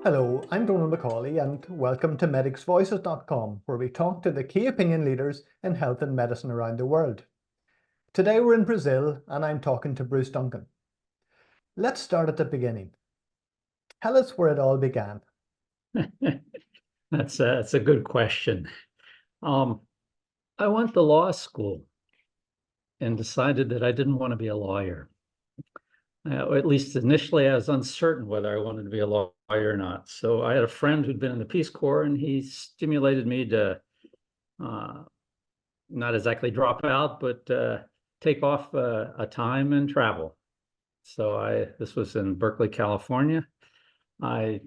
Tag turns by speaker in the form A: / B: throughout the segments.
A: Hello, I'm Donal Macaulay and welcome to medicsvoices.com, where we talk to the key opinion leaders in health and medicine around the world. Today we're in Brazil and I'm talking to Bruce Duncan. Let's start at the beginning. Tell us where it all began.
B: That's a good question. I went to law school and decided that I didn't want to be a lawyer. Or at least initially, I was uncertain whether I wanted to be a lawyer or not. So I had a friend who'd been in the Peace Corps, and he stimulated me to not exactly drop out, but take off a time and travel. So this was in Berkeley, California. I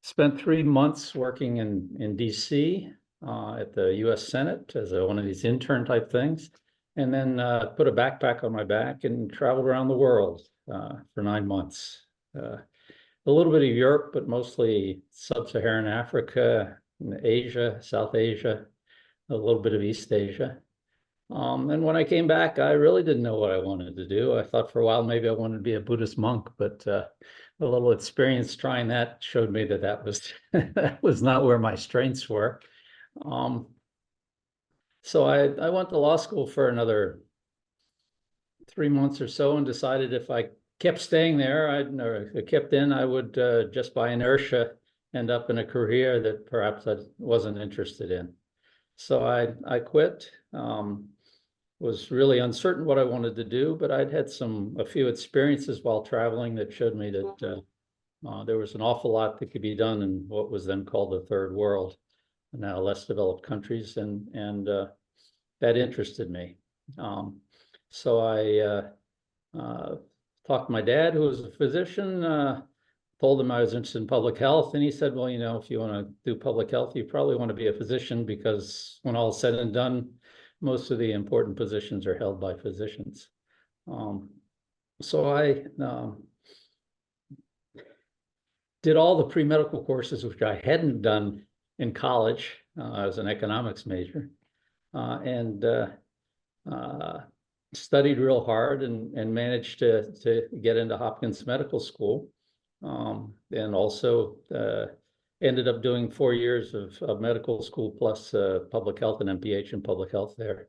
B: spent 3 months working in DC at the U.S. Senate as one of these intern type things, and then put a backpack on my back and traveled around the world for 9 months. A little bit of Europe, but mostly sub-Saharan Africa, Asia, South Asia, a little bit of East Asia. And when I came back, I really didn't know what I wanted to do. I thought for a while maybe I wanted to be a Buddhist monk, but a little experience trying that showed me that that was that was not where my strengths were. So I went to law school for another 3 months or so and decided if I kept staying there, or kept in, I would just by inertia end up in a career that perhaps I wasn't interested in. So I quit. Was really uncertain what I wanted to do, but I'd had a few experiences while traveling that showed me that there was an awful lot that could be done in what was then called the third world, now less developed countries, and that interested me. So I talked to my dad, who was a physician, told him I was interested in public health, and he said, well, if you want to do public health, you probably want to be a physician, because when all is said and done, most of the important positions are held by physicians. So I did all the pre-medical courses, which I hadn't done in college. I was an economics major, and studied real hard and managed to get into Hopkins Medical School, and also ended up doing 4 years of medical school plus public health and MPH in public health there.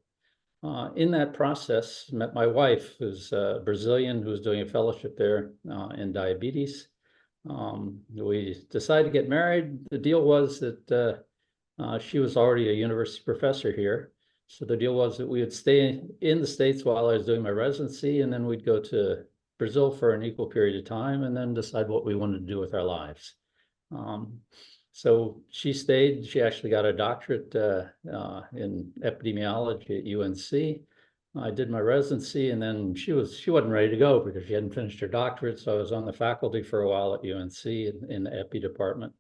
B: In that process, met my wife, who's Brazilian, who's doing a fellowship there in diabetes. We decided to get married. The deal was that she was already a university professor here. So the deal was that we would stay in the States while I was doing my residency, and then we'd go to Brazil for an equal period of time and then decide what we wanted to do with our lives. So she stayed. She actually got a doctorate in epidemiology at UNC. I did my residency, and then she wasn't ready to go because she hadn't finished her doctorate. So I was on the faculty for a while at UNC in the epi department.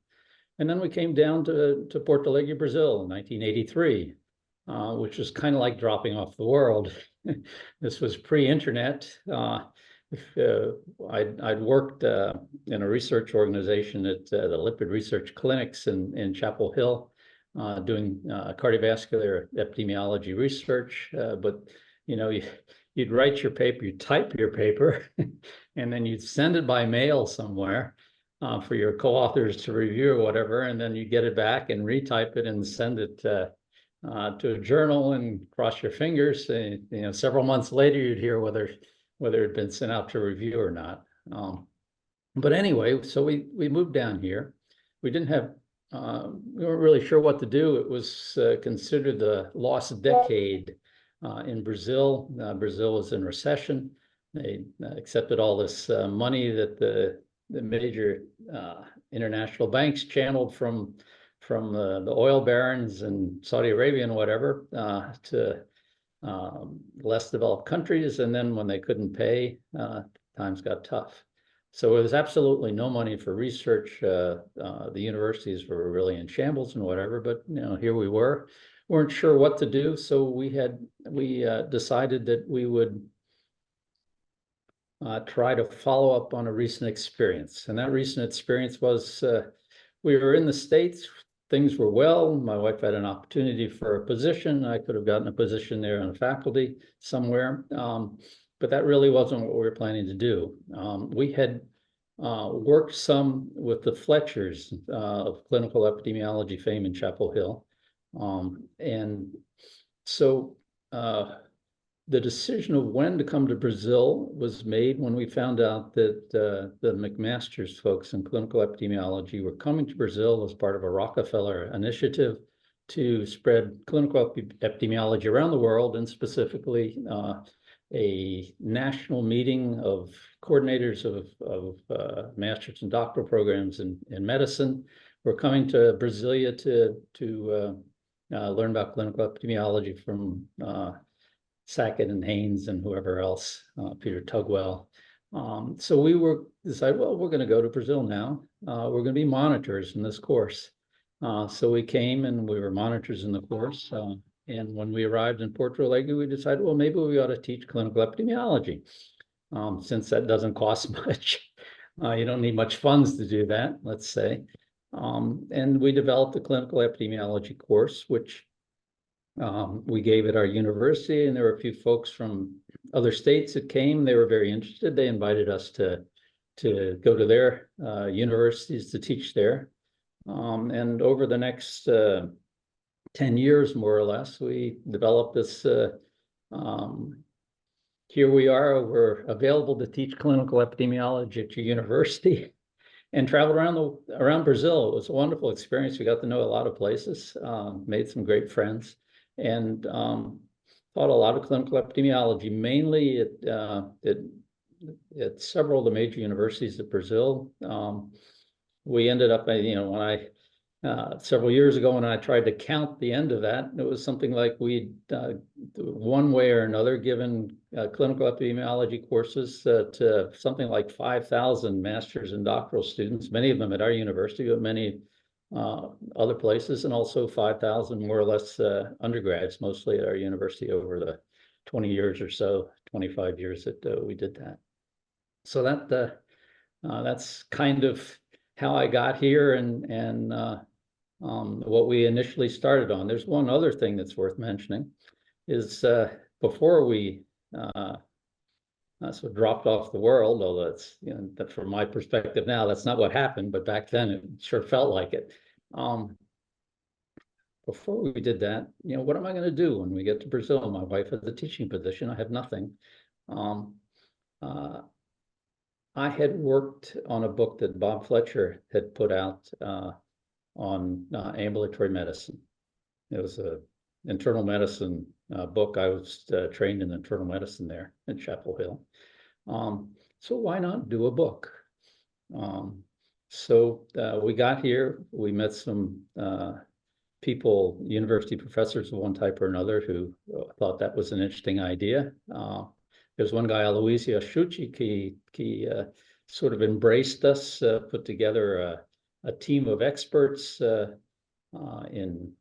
B: And then we came down to Porto Alegre, Brazil in 1983, which was kind of like dropping off the world. This was pre-internet. I'd worked in a research organization at the Lipid Research Clinics in Chapel Hill, doing cardiovascular epidemiology research. But you'd write your paper, you'd type your paper, and then you'd send it by mail somewhere for your co-authors to review or whatever, and then you get it back and retype it and send it to a journal and cross your fingers. Several months later, you'd hear whether it had been sent out to review or not. But anyway, so we moved down here. We didn't have, we weren't really sure what to do. It was considered the lost decade in Brazil. Brazil was in recession. They accepted all this money that the major international banks channeled from the oil barons in Saudi Arabia and whatever to less developed countries, and then when they couldn't pay, times got tough. So there was absolutely no money for research. The universities were really in shambles and whatever, but here we weren't sure what to do. So we decided that we would try to follow up on a recent experience, and that recent experience was we were in the States. Things were well. My wife had an opportunity for a position. I could have gotten a position there on faculty somewhere, but that really wasn't what we were planning to do. We had worked some with the Fletchers of clinical epidemiology fame in Chapel Hill. And so the decision of when to come to Brazil was made when we found out that the McMaster's folks in clinical epidemiology were coming to Brazil as part of a Rockefeller initiative to spread clinical epidemiology around the world, and specifically a national meeting of coordinators of master's and doctoral programs in medicine. We're coming to Brasilia to learn about clinical epidemiology from Sackett and Haynes and whoever else, Peter Tugwell. So we decided, well, we're going to go to Brazil now. We're going to be monitors in this course. So we came and we were monitors in the course. And when we arrived in Porto Alegre, we decided, well, maybe we ought to teach clinical epidemiology, since that doesn't cost much. You don't need much funds to do that, let's say. And we developed a clinical epidemiology course, which we gave at our university, and there were a few folks from other states that came. They were very interested. They invited us to go to their universities to teach there. And over the next 10 years, more or less, we developed this. Here we are, we're available to teach clinical epidemiology at your university, and traveled around Brazil. It was a wonderful experience. We got to know a lot of places, made some great friends, and taught a lot of clinical epidemiology, mainly at several of the major universities of Brazil. We ended up, when I several years ago, when I tried to count the end of that, it was something like we'd one way or another given clinical epidemiology courses to something like 5,000 master's and doctoral students, many of them at our university, but many other places, and also 5,000 more or less undergrads, mostly at our university over the 20 years or so, 25 years that we did that. So that's kind of how I got here and what we initially started on. There's one other thing that's worth mentioning is before we sort of dropped off the world, although that's, that from my perspective now, that's not what happened, but back then it sure felt like it. Before we did that, what am I going to do when we get to Brazil? My wife has a teaching position. I have nothing. I had worked on a book that Bob Fletcher had put out on ambulatory medicine. It was an internal medicine book. I was trained in internal medicine there in Chapel Hill. So why not do a book? So we got here, we met some people, university professors of one type or another, who thought that was an interesting idea. There's one guy, Aloysio Schucci, he sort of embraced us, put together a team of experts in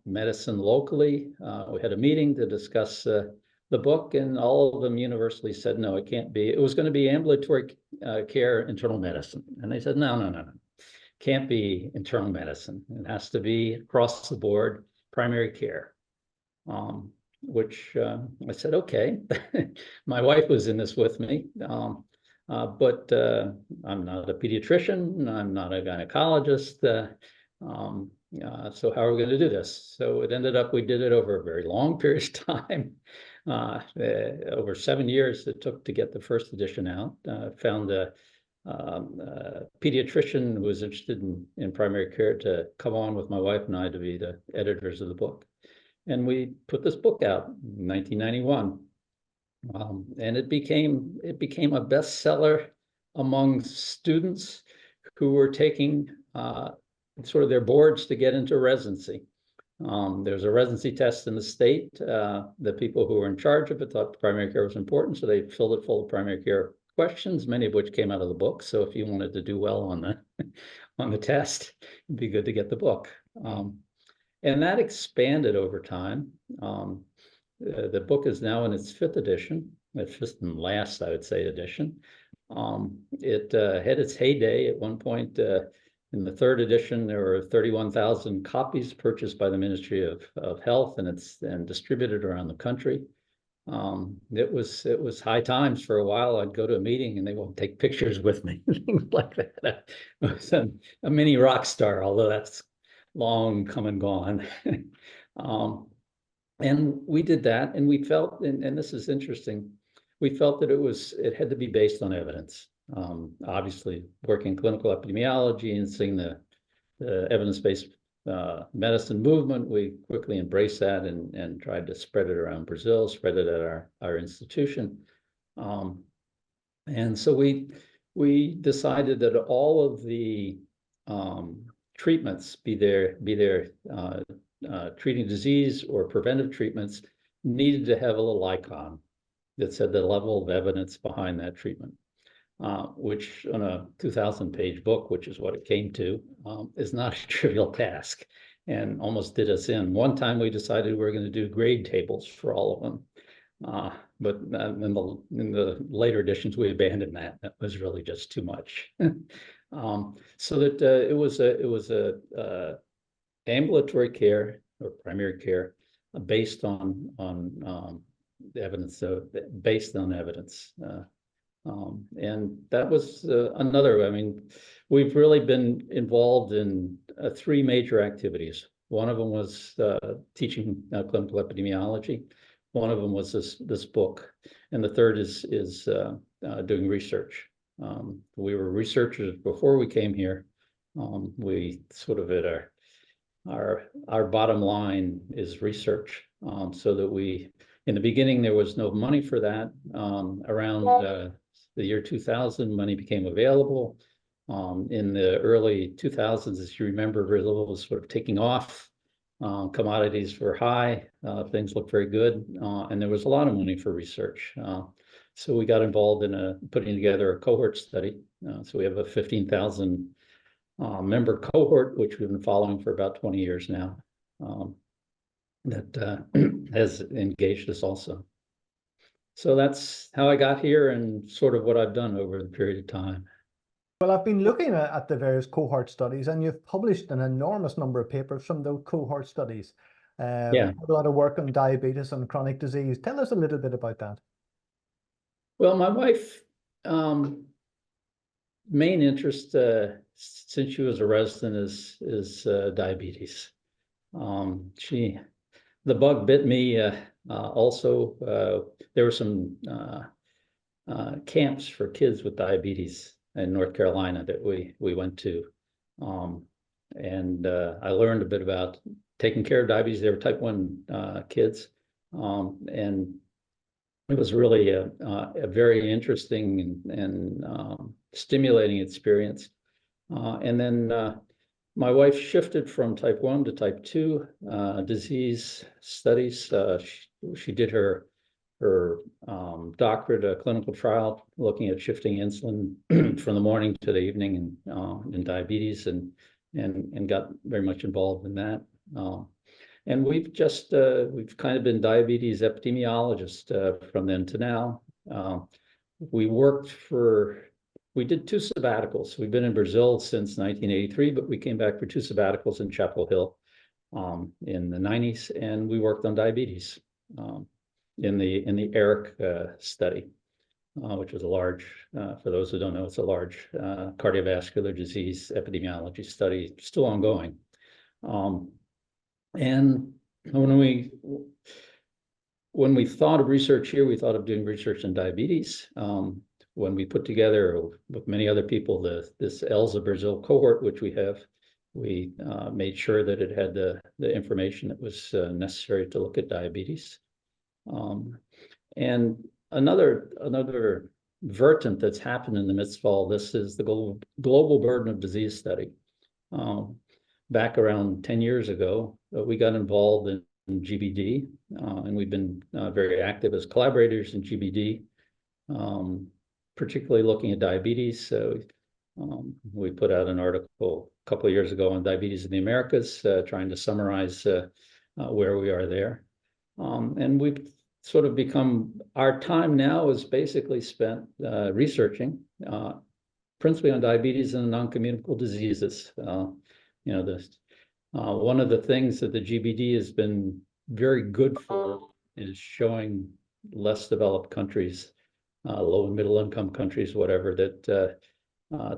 B: medicine locally. We had a meeting to discuss the book, and all of them universally said, no, it can't be. It was going to be ambulatory care, internal medicine. And they said, no. Can't be internal medicine. It has to be across the board, primary care. Which I said, okay. My wife was in this with me, but I'm not a pediatrician, I'm not a gynecologist, so how are we going to do this? So it ended up, we did it over a very long period of time, over 7 years it took to get the first edition out. Found a pediatrician who was interested in primary care to come on with my wife and I to be the editors of the book. And we put this book out in 1991, and it became a bestseller among students who were taking sort of their boards to get into residency. There's a residency test in the state. The people who were in charge of it thought primary care was important, so they filled it full of primary care questions, many of which came out of the book. So if you wanted to do well on the test, it'd be good to get the book. And that expanded over time. The book is now in its 5th edition, its 5th and last, I would say, edition. It had its heyday at one point. In the 3rd edition, there were 31,000 copies purchased by the Ministry of Health and distributed around the country. It was high times for a while. I'd go to a meeting and they won't take pictures with me, things like that. I was a mini rock star, although that's long come and gone. And we did that, and we felt, and this is interesting, we felt that it had to be based on evidence. Obviously, working in clinical epidemiology and seeing the evidence-based medicine movement, we quickly embraced that and tried to spread it around Brazil, spread it at our institution. And so we decided that all of the treatments, be there treating disease or preventive treatments, needed to have a little icon that said the level of evidence behind that treatment, which on a 2,000-page book, which is what it came to, is not a trivial task, and almost did us in. One time we decided we were going to do grade tables for all of them, but in the later editions we abandoned that. That was really just too much. So that it was a ambulatory care or primary care based on the evidence, based on evidence. And that was another, I mean, we've really been involved in 3 major activities. One of them was teaching clinical epidemiology. One of them was this book. And the third is doing research. We were researchers before we came here. We sort of at our bottom line is research, so that in the beginning, there was no money for that. Around the year 2000, money became available. In the early 2000s, as you remember, Brazil was sort of taking off. Commodities were high, things looked very good, and there was a lot of money for research. So we got involved in putting together a cohort study. So we have a 15,000 member cohort, which we've been following for about 20 years now, that has engaged us also. So that's how I got here and sort of what I've done over the period of time.
A: Well, I've been looking at the various cohort studies, and you've published an enormous number of papers from those cohort studies.
B: Yeah.
A: A lot of work on diabetes and chronic disease. Tell us a little bit about that.
B: Well, my wife, main interest since she was a resident is diabetes. The bug bit me also. There were some camps for kids with diabetes in North Carolina that we went to, and I learned a bit about taking care of diabetes. They were type 1 kids, and it was really a very interesting and stimulating experience. And then my wife shifted from type 1 to type 2 disease studies. She did her doctorate, a clinical trial, looking at shifting insulin from the morning to the evening in diabetes, and got very much involved in that. And we've kind of been diabetes epidemiologists from then to now. We did 2 sabbaticals. We've been in Brazil since 1983, but we came back for 2 sabbaticals in Chapel Hill in the 90s, and we worked on diabetes in the ERIC study, which was a large, for those who don't know, it's a large cardiovascular disease epidemiology study, still ongoing. And when we thought of research here, we thought of doing research in diabetes. When we put together with many other people this ELSA Brazil cohort, which we made sure that it had the information that was necessary to look at diabetes. And another vertent that's happened in the midst of all this is the global burden of disease study. Back around 10 years ago, we got involved in GBD, and we've been very active as collaborators in GBD, particularly looking at diabetes. So we put out an article a couple of years ago on diabetes in the Americas, trying to summarize where we are there. And we've sort of become, our time now is basically spent researching, principally on diabetes and non-communicable diseases. One of the things that the GBD has been very good for is showing less developed countries, low and middle income countries, whatever, that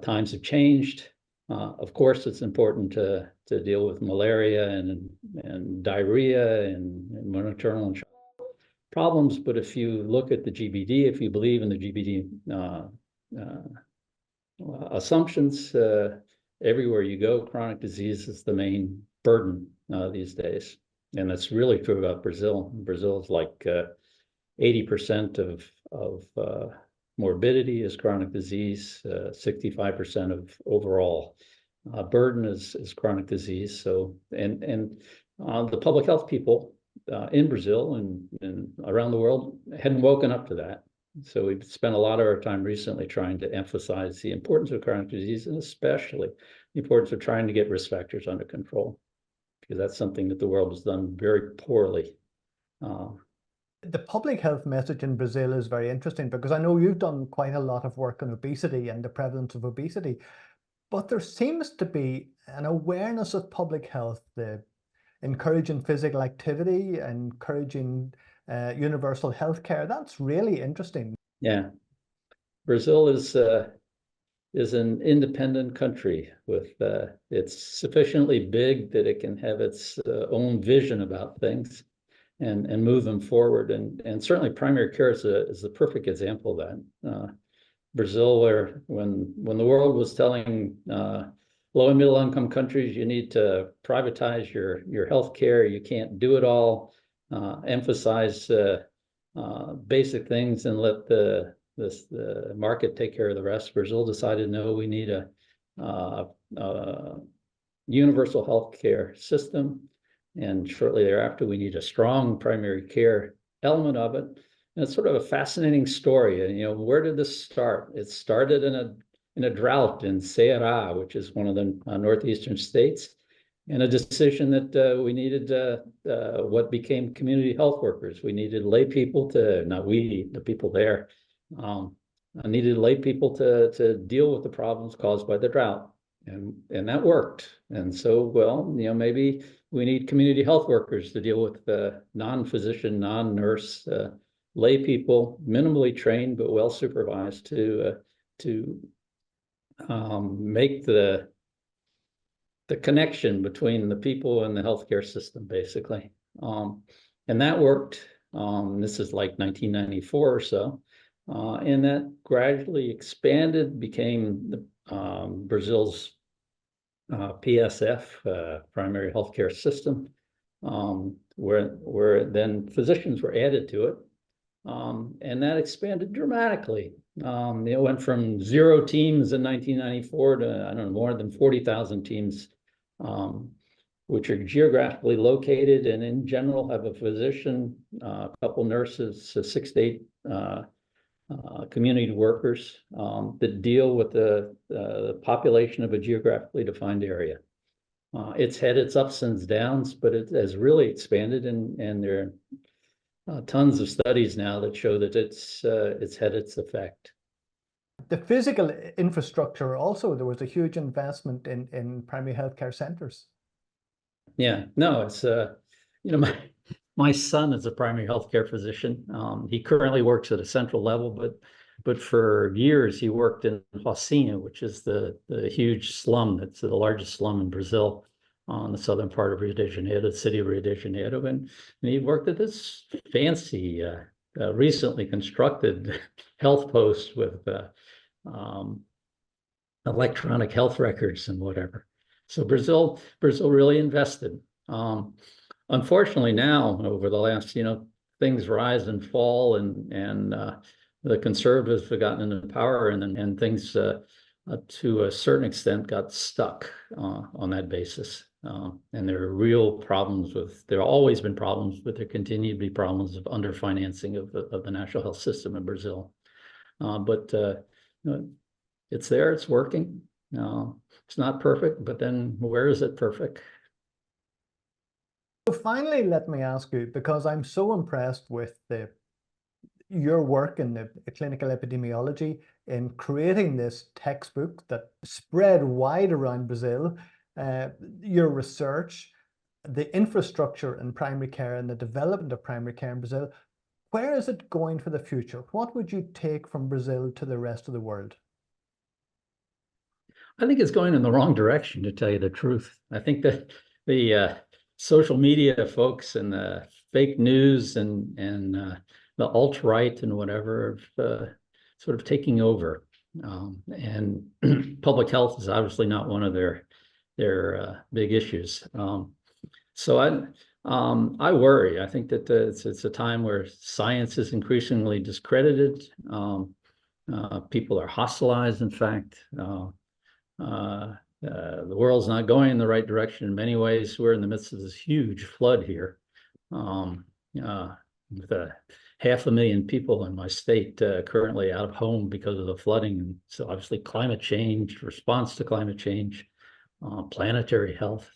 B: times have changed. Of course, it's important to deal with malaria and diarrhea and maternal and child problems. But if you look at the GBD, if you believe in the GBD assumptions, everywhere you go, chronic disease is the main burden these days. And that's really true about Brazil. Brazil is like 80% of morbidity is chronic disease, 65% of overall burden is chronic disease. So, and the public health people in Brazil and around the world hadn't woken up to that. So we've spent a lot of our time recently trying to emphasize the importance of chronic disease, and especially the importance of trying to get risk factors under control, because that's something that the world has done very poorly.
A: The public health message in Brazil is very interesting, because I know you've done quite a lot of work on obesity and the prevalence of obesity, but there seems to be an awareness of public health, the encouraging physical activity, encouraging universal health care. That's really interesting.
B: Yeah, Brazil is an independent country with it's sufficiently big that it can have its own vision about things and move them forward. And certainly primary care is the perfect example of that. Brazil, where when the world was telling low and middle income countries, you need to privatize your health care, you can't do it all, emphasize basic things and let the market take care of the rest. Brazil decided, no, we need a universal health care system. And shortly thereafter, we need a strong primary care element of it. And it's sort of a fascinating story. And, you know, where did this start? It started in a drought in Ceará, which is one of the northeastern states, and a decision that we needed what became community health workers. We needed lay people to, not we, the people there, needed lay people to deal with the problems caused by the drought. And that worked. And so, well, you know, maybe we need community health workers to deal with non-physician, non-nurse, lay people, minimally trained but well supervised to make the connection between the people and the healthcare system, basically. And that worked. This is like 1994 or so. And that gradually expanded, became Brazil's PSF, primary healthcare system, where then physicians were added to it. And that expanded dramatically. It went from 0 teams in 1994 to, I don't know, more than 40,000 teams, which are geographically located and in general have a physician, a couple nurses, 6 to 8 community workers that deal with the population of a geographically defined area. It's had its ups and downs, but it has really expanded, and there are tons of studies now that show that it's had its effect.
A: The physical infrastructure also, there was a huge investment in primary healthcare centers.
B: Yeah, no, it's you know, my son is a primary healthcare physician. He currently works at a central level, but for years he worked in Rocinha, which is the huge slum. That's the largest slum in Brazil, on the southern part of Rio de Janeiro, the city of Rio de Janeiro. And he worked at this fancy, recently constructed health post with electronic health records and whatever. So Brazil really invested. Unfortunately, now over the last, you know, things rise and fall, and the conservatives have gotten into power, and things to a certain extent got stuck on that basis. And there are real problems there have always been problems, but there continue to be problems of underfinancing of the national health system in Brazil. But it's there, it's working. It's not perfect, but then where is it perfect?
A: So finally, let me ask you, because I'm so impressed with your work in the clinical epidemiology in creating this textbook that spread wide around Brazil, your research, the infrastructure in primary care and the development of primary care in Brazil. Where is it going for the future? What would you take from Brazil to the rest of the world?
B: I think it's going in the wrong direction, to tell you the truth. I think that the social media folks and the fake news and the alt-right and whatever sort of taking over. And public health is obviously not one of their big issues. So I worry. I think that it's a time where science is increasingly discredited. People are hostilized, in fact. The world's not going in the right direction in many ways. We're in the midst of this huge flood here, with 500,000 people in my state currently out of home because of the flooding. And so obviously climate change, response to climate change, planetary health,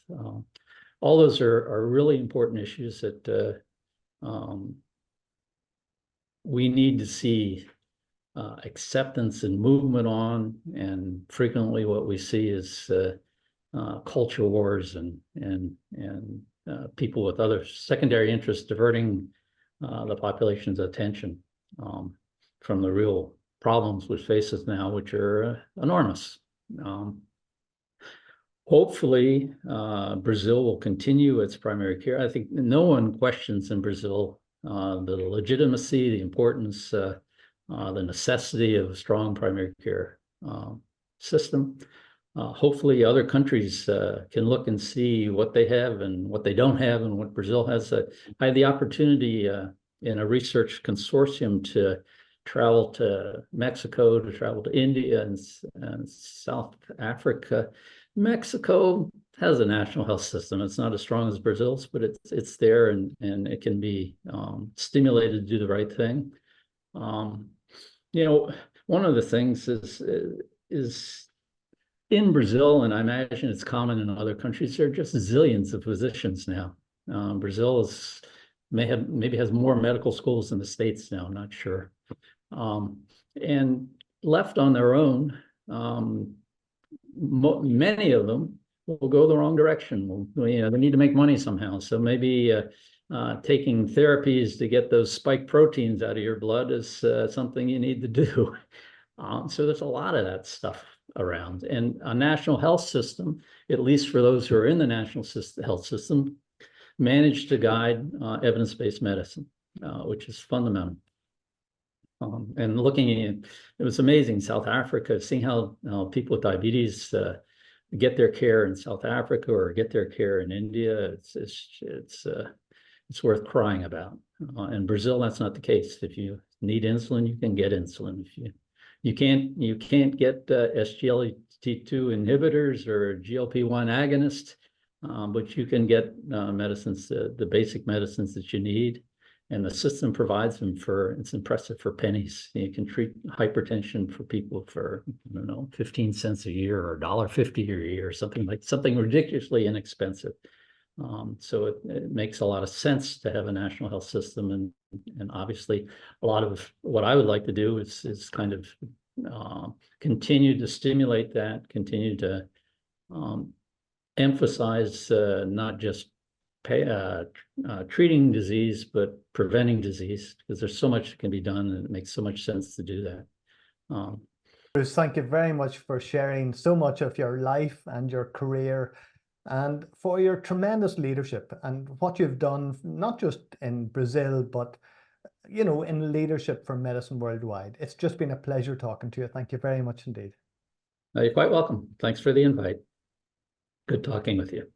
B: all those are really important issues that we need to see acceptance and movement on, and frequently what we see is culture wars and people with other secondary interests diverting the population's attention from the real problems which face us now, which are enormous. Hopefully, Brazil will continue its primary care. I think no one questions in Brazil the legitimacy, the importance, the necessity of a strong primary care system. Hopefully other countries can look and see what they have and what they don't have and what Brazil has. I had the opportunity in a research consortium to travel to Mexico, to travel to India and South Africa. Mexico has a national health system. It's not as strong as Brazil's, but it's there, and it can be stimulated to do the right thing. You know, one of the things is in Brazil, and I imagine it's common in other countries, there are just zillions of physicians now. Brazil maybe has more medical schools than the States now, I'm not sure. And left on their own, many of them will go the wrong direction. They need to make money somehow. So maybe taking therapies to get those spike proteins out of your blood is something you need to do. So there's a lot of that stuff around. And a national health system, at least for those who are in the national health system, managed to guide evidence-based medicine, which is fundamental. And looking at it was amazing, South Africa, seeing how people with diabetes get their care in South Africa or get their care in India. It's worth crying about. In Brazil, that's not the case. If you need insulin, you can get insulin. If you can't get SGLT2 inhibitors or GLP-1 agonists, but you can get medicines, the basic medicines that you need. And the system provides them it's impressive, for pennies. You can treat hypertension for people for, I don't know, 15 cents a year or $1.50 a year, something ridiculously inexpensive. So it makes a lot of sense to have a national health system. And obviously a lot of what I would like to do is kind of continue to stimulate that, continue to emphasize not just treating disease, but preventing disease, because there's so much that can be done, and it makes so much sense to do that.
A: Bruce, thank you very much for sharing so much of your life and your career, and for your tremendous leadership and what you've done, not just in Brazil, but in leadership for medicine worldwide. It's just been a pleasure talking to you. Thank you very much indeed.
B: You're quite welcome. Thanks for the invite. Good talking with you.